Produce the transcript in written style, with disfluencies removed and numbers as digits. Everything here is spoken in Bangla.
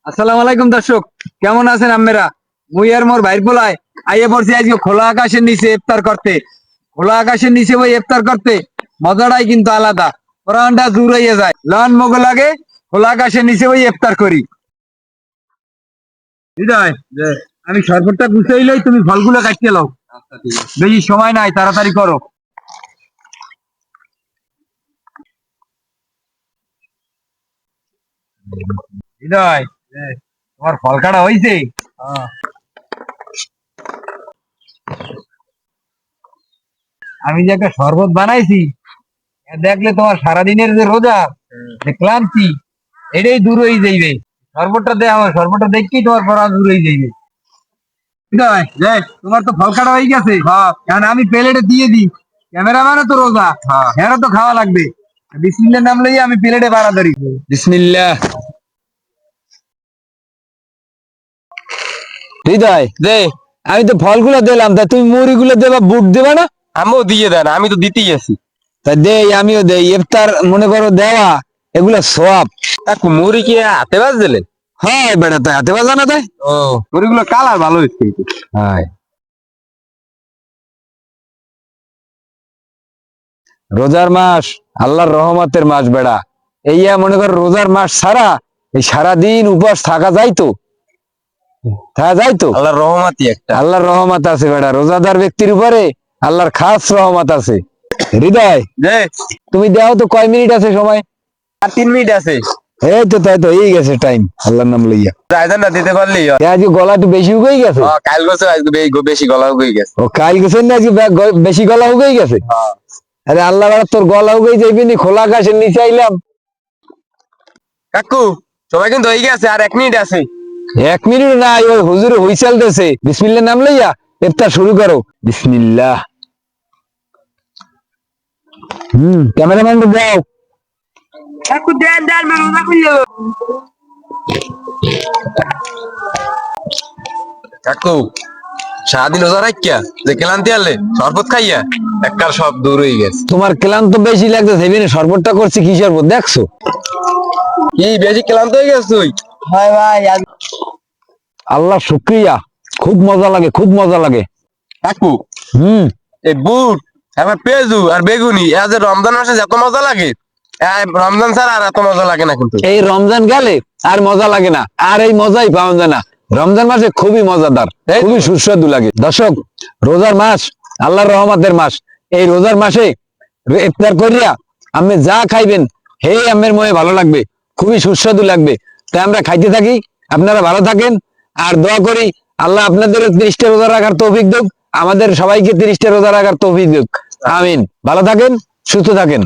আসসালামু আলাইকুম দর্শক, কেমন আছেন আপনারা? মুই আর মোর ভাইর পোলায় আইয়ে পড়ছি আজকে খোলা আকাশের নিচে ইফতার করতে। খোলা আকাশের নিচে ওই ইফতার করতে মজাটাই কিন্তু আলাদা, প্রাণটা জুড়াইয়া যায়। লন মগ লাগে খোলা আকাশের নিচে ওই ইফতার করি। হৃদয়, আমি শরবতটা গুছাইলেই তুমি ফলগুলো কাটতে লাও। বেশি সময় নাই, তাড়াতাড়ি করো। হৃদয়, তোমার ফল কাটা হয়েছে? আমি যে একটা শরবত বানাইছি, দেখলে তোমার সারাদিনের যে রোজা, যে ক্লান্তি, এটাই দূর হয়ে যাইবে। শরবতটা দেওয়া, শরবতটা দেখলেই তোমার পড়া দূর হয়ে যাইবে। তোমার তো ফল কাটা হয়ে গেছে, কারণ আমি প্লেটে দিয়ে দিই। ক্যামেরাম্যানও তো রোজা, হ্যাঁ তো খাওয়া লাগবে। বিসমিল্লার নাম লইয়া আমি প্লেটে বাড়া ধরি। বিসমিল্লাহ। হৃদয় দে, আমি তো ফলগুলো দিলাম, তা তুমি মুড়িগুলো দেবা, বুট দেবা না? আমিও দিয়ে দেন, আমি তো দিতেই আছি। তা দেই, আমিও দেই। ইফতার মনে করো দেওয়া, এগুলো সওয়াব। কাকু মুড়ি কি হাতে বাজ দিলেন? হ্যাঁ বেটা, তাই হাতে বাজা না তাই। ও, মুড়িগুলো কালার ভালো হয়েছে কিন্তু। হ্যাঁ, রোজার মাস আল্লাহর রহমতের মাস বেড়া। এইয়া মনে কর রোজার মাস ছাড়া এই সারাদিন উপবাস থাকা যাইতো? থাকা যাইতো? আল্লাহর রহমতই একটা। আল্লাহর রহমত আছে বেড়া, রোজাদার ব্যক্তির উপরে আল্লাহর খাস রহমত আছে। হৃদয়, যে তুমি দেও তো কয় মিনিট আছে সময়? আর 3 মিনিট আছে। এই তো, তাই তো এই গেছে টাইম, আল্লাহর নাম লইয়া। আয়োজনটা দিতে পারলেই হয়। আজকে গলা একটু বেশি উগেই গেছে। কাল গেছে, আজকে বেশি গলা হয়ে গেছে। ও কাল গেছে না, আজকে বেশি গলা উগেই গেছে। আরে আল্লাহ বাড়া, তোর গলা উগেই যাইবি নি, খোলা আকাশের নিচে আইলাম। কাকু সবাই কিন্তু হয়ে গেছে, আর 1 মিনিট আছে। 1 মিনিট না, ওই হুজুর হুইসেল দিয়েছে। বিসমিল্লাহ নাম লইয়া ইফতার শুরু করো। বিসমিল্লাহ। ক্যামেরাম্যান দাও। কাকু দেন দেন, রোজা খুললো। কাকু সারাদিন রোজা রাখিয়া যে ক্লান্তি আনলে শরবত খাইয়া এককাল সব দূর হয়ে গেছে। তোমার ক্লান্ত বেশি লাগতেছে, এখানে শরবতটা করছি কি শরবত দেখছো? কি বেশি ক্লান্ত হয়ে গেছ তুই? ভাই ভাই, আল্লাহ শুক্রিয়া, খুব মজা লাগে, খুব মজা লাগে। কাকু এই বুট আমার পেঁয়াজু আর বেগুনি যে রমজান মাসে এত মজা লাগে, রমজান ছাড়া আর এত মজা লাগে না। কিন্তু এই রমজান গেলে আর মজা লাগে না, আর এই মজাই পাওয়া যায় না। রমজান মাসে খুবই মজাদার, খুবই সুস্বাদু লাগে। দর্শক, রোজার মাস আল্লাহর রহমতের মাস। এই রোজার মাসে ইফতার করিয়া আপনি যা খাইবেন, হে আমের মনে ভালো লাগবে, খুবই সুস্বাদু লাগবে। তাই আমরা খাইতে থাকি, আপনারা ভালো থাকেন। আর দোয়া করি আল্লাহ আপনাদের 30টা রোজা রাখার তৌফিক দেব, আমাদের সবাইকে 30টা রোজা রাখার তৌফিক দেব। আমিন। ভালো থাকেন, সুস্থ থাকেন।